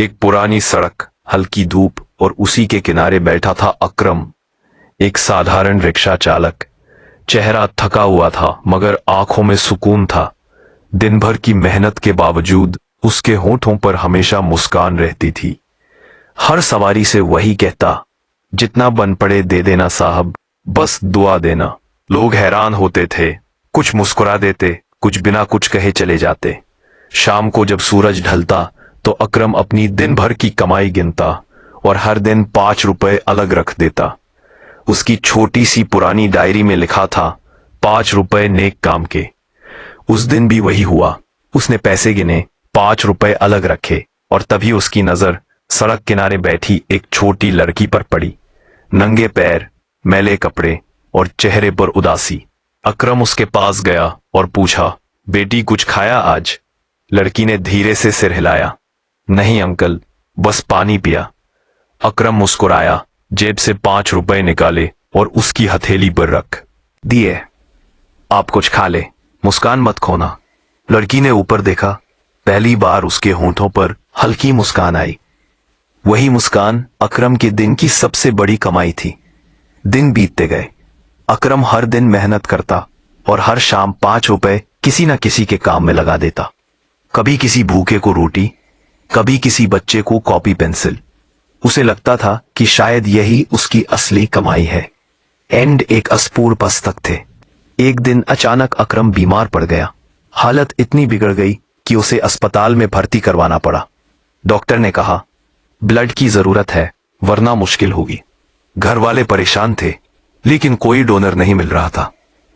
एक पुरानी सड़क, हल्की धूप और उसी के किनारे बैठा था अकरम, एक साधारण रिक्शा चालक। चेहरा थका हुआ था मगर आंखों में सुकून था। दिन भर की मेहनत के बावजूद उसके होठों पर हमेशा मुस्कान रहती थी। हर सवारी से वही कहता, जितना बन पड़े दे देना साहब, बस दुआ देना। लोग हैरान होते थे, कुछ मुस्कुरा देते, कुछ बिना कुछ कहे चले जाते। शाम को जब सूरज ढलता तो अकरम अपनी दिन भर की कमाई गिनता और हर दिन 5 रुपए अलग रख देता। उसकी छोटी सी पुरानी डायरी में लिखा था, 5 रुपए नेक काम के। उस दिन भी वही हुआ। उसने पैसे गिने, 5 रुपए अलग रखे और तभी उसकी नजर सड़क किनारे बैठी एक छोटी लड़की पर पड़ी। नंगे पैर, मैले कपड़े और चेहरे पर उदासी। अकरम उसके पास गया और पूछा, बेटी कुछ खाया आज? लड़की ने धीरे से सिर हिलाया, नहीं अंकल, बस पानी पिया। अकरम मुस्कुराया, जेब से 5 रुपए निकाले और उसकी हथेली पर रख दिए। आप कुछ खा ले, मुस्कान मत खोना। लड़की ने ऊपर देखा। पहली बार उसके होंठों पर हल्की मुस्कान आई। वही मुस्कान अकरम के दिन की सबसे बड़ी कमाई थी। दिन बीतते गए। अकरम हर दिन मेहनत करता और हर शाम 5 रुपए किसी न किसी के काम में लगा देता। कभी किसी भूखे को रोटी, कभी किसी बच्चे को कॉपी पेंसिल। उसे लगता था कि शायद यही उसकी असली कमाई है। एंड एक अस्पूर पस तक थे। एक दिन अचानक अकरम बीमार पड़ गया। हालत इतनी बिगड़ गई कि उसे अस्पताल में भर्ती करवाना पड़ा। डॉक्टर ने कहा, ब्लड की जरूरत है वरना मुश्किल होगी। घर वाले परेशान थे लेकिन कोई डोनर नहीं मिल रहा था।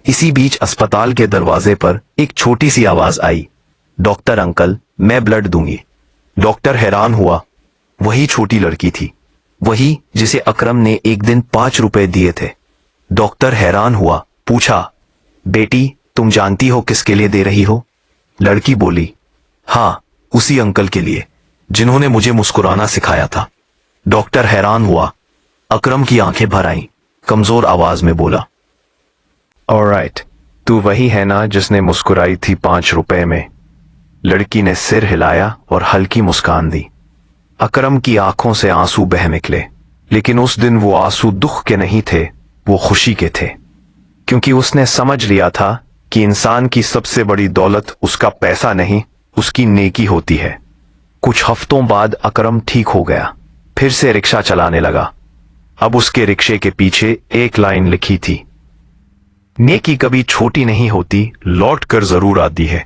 इसी बीच अस्पताल के दरवाजे पर एक छोटी सी आवाज आई, डॉक्टर अंकल, मैं ब्लड दूंगी। डॉक्टर हैरान हुआ। वही छोटी लड़की थी, वही जिसे अकरम ने एक दिन 5 रुपए दिए थे। डॉक्टर हैरान हुआ, पूछा, बेटी तुम जानती हो किसके लिए दे रही हो? लड़की बोली, हाँ, उसी अंकल के लिए जिन्होंने मुझे मुस्कुराना सिखाया था। डॉक्टर हैरान हुआ। अकरम की आंखें भर आईं। कमजोर आवाज में बोला, ऑलराइट, तू वही है ना जिसने मुस्कुराई थी 5 रुपए में? लड़की ने सिर हिलाया और हल्की मुस्कान दी। अकरम की आंखों से आंसू बह निकले, लेकिन उस दिन वो आंसू दुख के नहीं थे, वो खुशी के थे। क्योंकि उसने समझ लिया था कि इंसान की सबसे बड़ी दौलत उसका पैसा नहीं, उसकी नेकी होती है। कुछ हफ्तों बाद अकरम ठीक हो गया, फिर से रिक्शा चलाने लगा। अब उसके रिक्शे के पीछे एक लाइन लिखी थी, नेकी कभी छोटी नहीं होती, लौट कर जरूर आती है।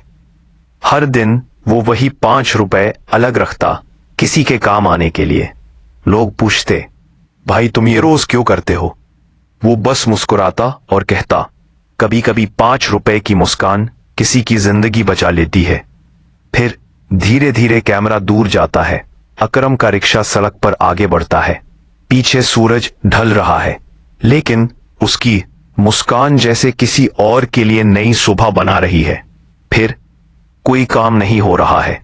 हर दिन वो वही 5 रुपए अलग रखता, किसी के काम आने के लिए। लोग पूछते, भाई तुम ये रोज क्यों करते हो? वो बस मुस्कुराता और कहता, कभी कभी 5 रुपए की मुस्कान किसी की जिंदगी बचा लेती है। फिर धीरे धीरे कैमरा दूर जाता है। अकरम का रिक्शा सड़क पर आगे बढ़ता है। पीछे सूरज ढल रहा है, लेकिन उसकी मुस्कान जैसे किसी और के लिए नई सुबह बना रही है। फिर कोई काम नहीं हो रहा है,